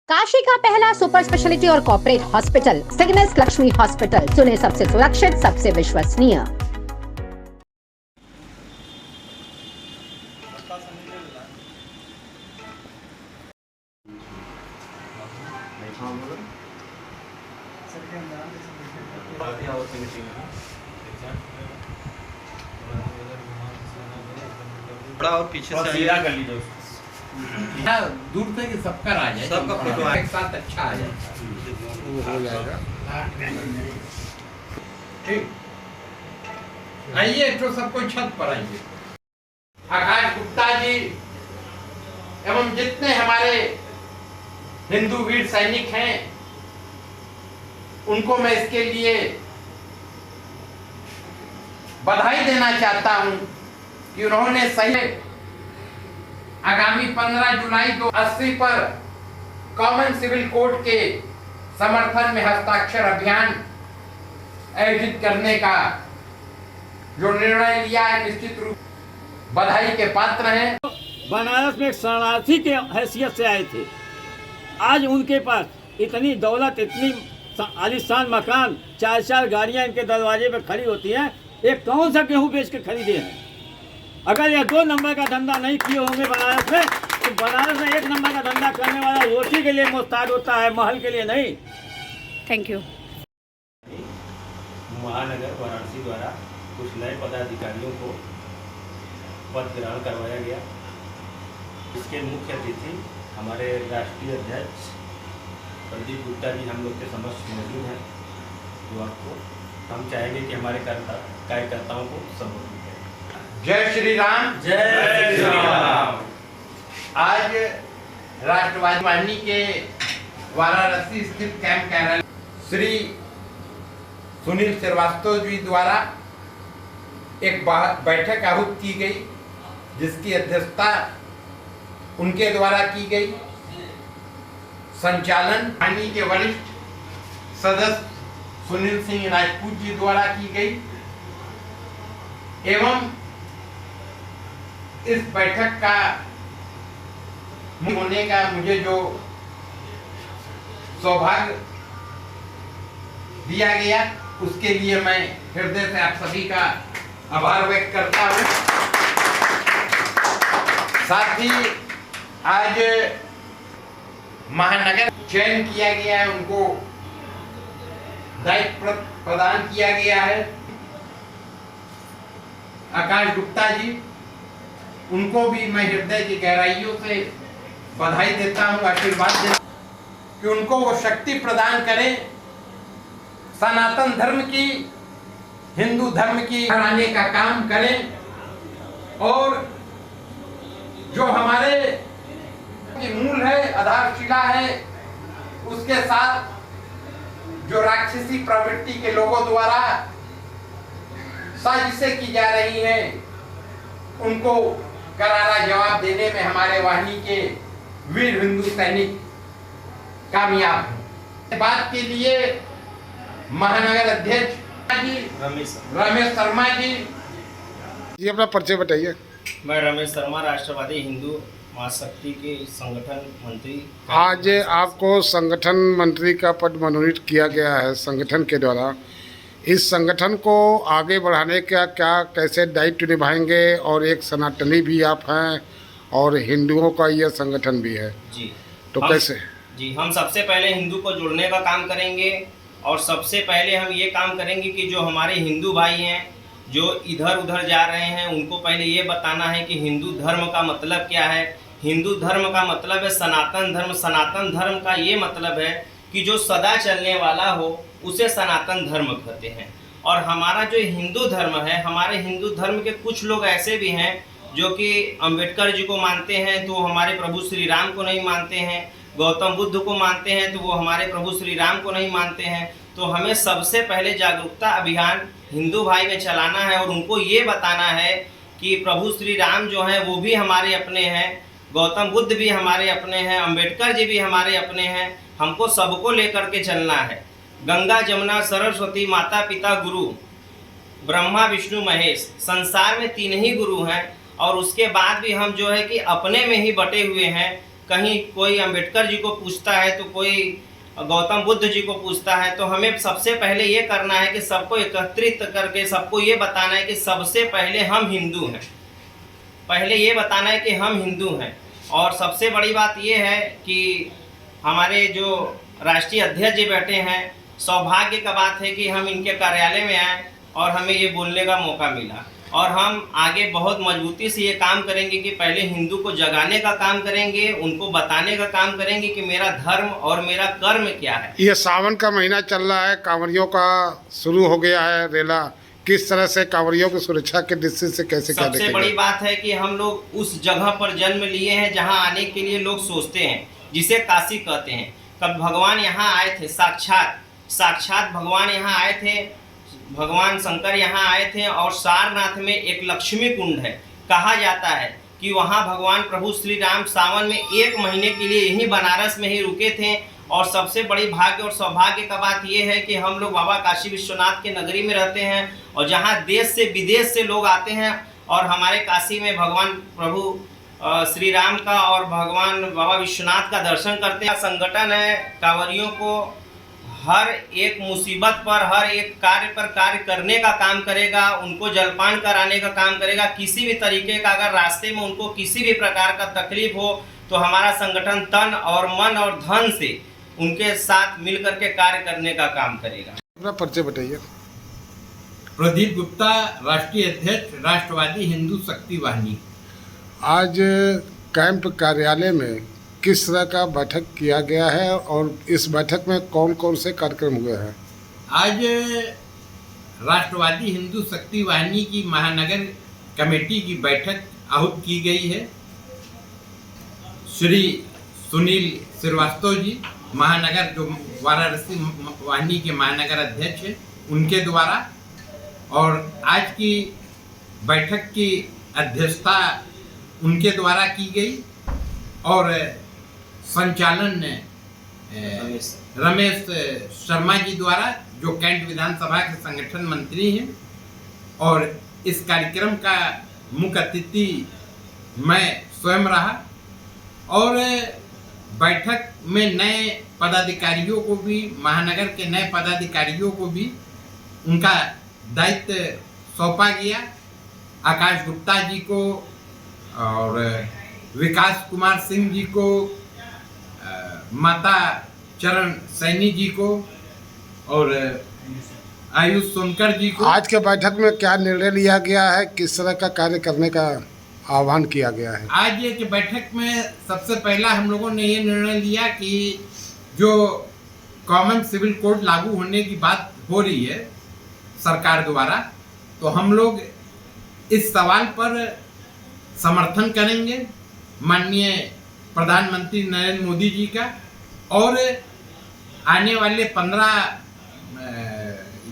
काशी का पहला super speciality और कॉर्पोरेट हॉस्पिटल सिग्नेस लक्ष्मी हॉस्पिटल, सुने सबसे सुरक्षित, सबसे विश्वसनीय। थोड़ा और पीछे से सीधा कर लीजिए, दूर से कि सबका आ जाए, सबका फोटो एक साथ अच्छा आ जाए, हो जाएगा। ठीक। आइए तो सबको छत पर आइए। आकाश गुप्ता जी एवं जितने हमारे हिंदू वीर सैनिक हैं, उनको मैं इसके लिए बधाई देना चाहता हूं कि उन्होंने सही आगामी 15 जुलाई 2080 पर कॉमन सिविल कोड के समर्थन में हस्ताक्षर अभियान आयोजित करने का जो निर्णय लिया है, निश्चित रूप बधाई के पात्र हैं। बनारस में एक शरणार्थी के हैसियत से आए थे। आज उनके पास इतनी दौलत, इतनी आलीशान मकान, 4-4 गाड़ियां इनके दरवाजे पे खड़ी होती हैं। एक कौन सा गेहूं बेच के खरीदे हैं? अगर ये 2 नंबर का धंधा नहीं किए होंगे बनारस में, तो बनारस में 1 नंबर का धंधा करने वाला रोटी के लिए मोहताज होता है, महल के लिए नहीं। Thank you. महानगर वाराणसी द्वारा कुछ नए पदाधिकारियों को पद ग्रहण करवाया गया। इसके मुख्य अतिथि हमारे राष्ट्रीय अध्यक्ष प्रदीप गुप्ता जी हम लोग के समक्ष मौजूद हैं, जो आपको हम चाहेंगे कि हमारे कार्यकर्ताओं को संबोधित करें। जय श्री राम। जय श्री राम। आज राष्ट्रवादी वाहिनी के वाराणसी स्थित कैंप कार्यालय श्री सुनील श्रीवास्तव जी द्वारा एक बैठक आहूत की गई, जिसकी अध्यक्षता उनके द्वारा की गई। संचालन वाहिनी के वरिष्ठ सदस्य सुनील सिंह राजपूत जी द्वारा की गई एवं इस बैठक का होने का मुझे जो सौभाग्य दिया गया, उसके लिए मैं हृदय से आप सभी का आभार व्यक्त करता हूं। साथ ही आज महानगर चयन किया गया है, उनको दायित्व प्रदान किया गया है। आकाश गुप्ता जी, उनको भी मैं हृदय की गहराइयों से बधाई देता हूं, आशीर्वाद देता हूं कि उनको वो शक्ति प्रदान करें, सनातन धर्म की, हिंदू धर्म की बढ़ाने का काम करें और जो हमारे मूल है, आधारशिला है, उसके साथ जो राक्षसी प्रवृत्ति के लोगों द्वारा साजिशें की जा रही हैं, उनको करारा जवाब देने में हमारे वाहिनी के वीर हिंदू सैनिक कामयाब हैं। बात के लिए महानगर अध्यक्ष जी रमेश शर्मा जी। ये अपना परिचय बताइए। मैं रमेश शर्मा, राष्ट्रवादी हिंदू महाशक्ति के संगठन मंत्री। आज आपको संगठन मंत्री का पद मनोनीत किया गया है संगठन के द्वारा। इस संगठन को आगे बढ़ाने का क्या, कैसे दायित्व निभाएंगे? और एक सनातनी भी आप हैं और हिंदुओं का यह संगठन भी है जी, तो कैसे? जी, हम सबसे पहले हिंदू को जोड़ने का काम करेंगे और सबसे पहले हम ये काम करेंगे कि जो हमारे हिंदू भाई हैं जो इधर उधर जा रहे हैं, उनको पहले ये बताना है कि हिंदू धर्म का मतलब क्या है। हिंदू धर्म का मतलब है सनातन धर्म। सनातन धर्म का ये मतलब है कि जो सदा चलने वाला हो उसे सनातन धर्म कहते हैं। और हमारा जो हिंदू धर्म है, हमारे हिंदू धर्म के कुछ लोग ऐसे भी हैं जो कि अंबेडकर जी को मानते हैं तो हमारे प्रभु श्री राम को नहीं मानते हैं, गौतम बुद्ध को मानते हैं तो वो हमारे प्रभु श्री राम को नहीं मानते हैं। तो हमें सबसे पहले जागरूकता अभियान हिंदू भाई में चलाना है और उनको ये बताना है कि प्रभु श्री राम जो हैं वो भी हमारे अपने हैं, गौतम बुद्ध भी हमारे अपने हैं, अंबेडकर जी भी हमारे अपने हैं। हमको सबको लेकर के चलना है। गंगा जमुना सरस्वती माता पिता गुरु ब्रह्मा विष्णु महेश, संसार में 3 ही गुरु हैं और उसके बाद भी हम जो है कि अपने में ही बटे हुए हैं। कहीं कोई अंबेडकर जी को पूछता है तो कोई गौतम बुद्ध जी को पूछता है। तो हमें सबसे पहले ये करना है कि सबको एकत्रित करके सबको ये बताना है कि सबसे पहले हम हिंदू हैं, पहले ये बताना है कि हम हिंदू हैं। और सबसे बड़ी बात ये है कि हमारे जो राष्ट्रीय अध्यक्ष जी बैठे हैं, सौभाग्य का बात है कि हम इनके कार्यालय में आए और हमें ये बोलने का मौका मिला। और हम आगे बहुत मजबूती से ये काम करेंगे कि पहले हिंदू को जगाने का काम करेंगे, उनको बताने का काम करेंगे कि मेरा धर्म और मेरा कर्म क्या है। ये सावन का महीना चल रहा है, कांवरियों का शुरू हो गया है रेला, किस तरह से कांवरियों की सुरक्षा के दृष्टि से कैसे क्या सबसे बड़ी बात है कि हम लोग उस जगह पर जन्म लिए हैं जहां आने के लिए लोग सोचते हैं, जिसे काशी कहते हैं। कब भगवान यहाँ आए थे, साक्षात भगवान यहाँ आए थे, भगवान शंकर यहाँ आए थे। और सारनाथ में एक लक्ष्मी कुंड है, कहा जाता है कि वहाँ भगवान प्रभु श्री राम सावन में 1 महीने के लिए यहीं बनारस में ही रुके थे। और सबसे बड़ी भाग्य और सौभाग्य का बात यह है कि हम लोग बाबा काशी विश्वनाथ के नगरी में रहते हैं और जहाँ देश से विदेश से लोग आते हैं और हमारे काशी में भगवान प्रभु श्री राम का और भगवान बाबा विश्वनाथ का दर्शन करते हैं। संगठन है कांवरियों को हर एक मुसीबत पर, हर एक कार्य पर कार्य करने का काम करेगा, उनको जलपान कराने का काम करेगा। किसी भी तरीके का अगर रास्ते में उनको किसी भी प्रकार का तकलीफ हो तो हमारा संगठन तन और मन और धन से उनके साथ मिलकर के कार्य करने का काम करेगा। अपना परिचय बताइए। प्रदीप गुप्ता, राष्ट्रीय अध्यक्ष, राष्ट्रवादी हिंदू शक्ति वाहिनी। आज कैंप कार्यालय में किस तरह का बैठक किया गया है और इस बैठक में कौन कौन से कार्यक्रम हुए हैं? आज राष्ट्रवादी हिंदू शक्ति वाहिनी की महानगर कमेटी की बैठक आहूत की गई है। श्री सुनील श्रीवास्तव जी, महानगर जो वाराणसी वाहिनी के महानगर अध्यक्ष हैं, उनके द्वारा। और आज की बैठक की अध्यक्षता उनके द्वारा की गई और संचालन रमेश शर्मा जी द्वारा, जो कैंट विधानसभा के संगठन मंत्री हैं। और इस कार्यक्रम का मुख्य अतिथि मैं स्वयं रहा। और बैठक में नए पदाधिकारियों को भी, महानगर के नए पदाधिकारियों को भी उनका दायित्व सौंपा गया। आकाश गुप्ता जी को और विकास कुमार सिंह जी को, माता चरण सैनी जी को और आयुष सोनकर जी को। आज के बैठक में क्या निर्णय लिया गया है, किस तरह का कार्य करने का आह्वान किया गया है? आज ये बैठक में सबसे पहला हम लोगों ने ये निर्णय लिया कि जो कॉमन सिविल कोड लागू होने की बात हो रही है सरकार द्वारा, तो हम लोग इस सवाल पर समर्थन करेंगे माननीय प्रधानमंत्री नरेंद्र मोदी जी का। और आने वाले 15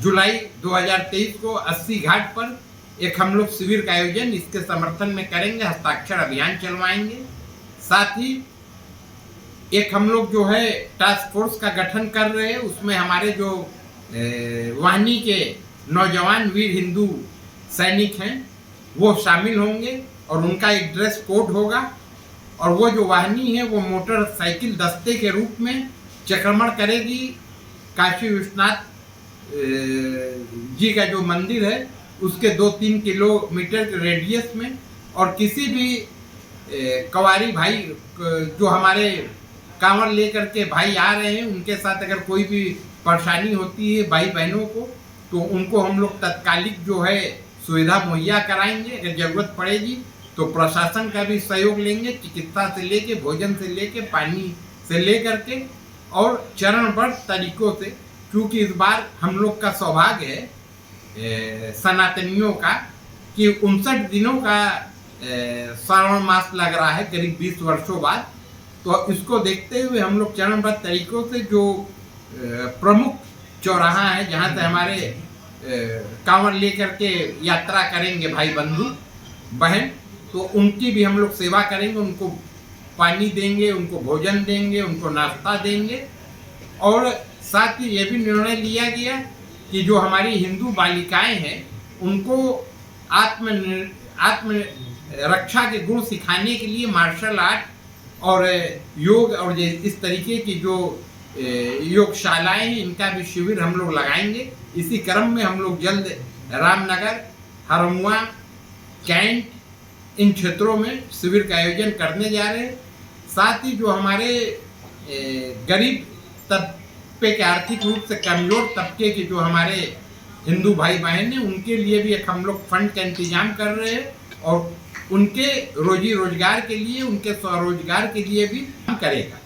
जुलाई 2023 को 80 घाट पर एक हम लोग शिविर का आयोजन इसके समर्थन में करेंगे, हस्ताक्षर अभियान चलवाएंगे। साथ ही एक हम लोग जो है टास्क फोर्स का गठन कर रहे हैं, उसमें हमारे जो वाहिनी के नौजवान वीर हिंदू सैनिक हैं वो शामिल होंगे और उनका एक ड्रेस कोड होगा। और वो जो वाहिनी है वो मोटरसाइकिल दस्ते के रूप में चक्रमण करेगी काशी विश्वनाथ जी का जो मंदिर है उसके 2-3 किलोमीटर के रेडियस में। और किसी भी कवारी भाई जो हमारे कांवड़ लेकर के भाई आ रहे हैं, उनके साथ अगर कोई भी परेशानी होती है भाई बहनों को, तो उनको हम लोग तत्कालिक जो है सुविधा मुहैया कराएंगे। अगर जरूरत पड़ेगी तो प्रशासन का भी सहयोग लेंगे, चिकित्सा से लेके, भोजन से लेके, पानी से लेकर के और चरणबद्ध तरीकों से। क्योंकि इस बार हम लोग का सौभाग्य है सनातनियों का कि 59 दिनों का श्रावण मास लग रहा है करीब 20 वर्षों बाद। तो इसको देखते हुए हम लोग चरणबद्ध तरीकों से जो प्रमुख चौराहा है जहाँ से हमारे कांवड़ लेकर के यात्रा करेंगे भाई बंधु बहन, तो उनकी भी हम लोग सेवा करेंगे, उनको पानी देंगे, उनको भोजन देंगे, उनको नाश्ता देंगे। और साथ ही ये भी निर्णय लिया गया कि जो हमारी हिंदू बालिकाएं हैं उनको आत्म रक्षा के गुण सिखाने के लिए मार्शल आर्ट और योग और इस तरीके की जो योगशालाएं हैं, इनका भी शिविर हम लोग लगाएंगे। इसी क्रम में हम लोग जल्द रामनगर, हरमुआ, कैंट इन क्षेत्रों में शिविर का आयोजन करने जा रहे हैं। साथ ही जो हमारे गरीब तबके के, आर्थिक रूप से कमजोर तबके के जो हमारे हिंदू भाई बहन हैं, उनके लिए भी एक हम लोग फंड का इंतजाम कर रहे हैं और उनके रोजी रोजगार के लिए, उनके स्वरोजगार के लिए भी काम करेगा।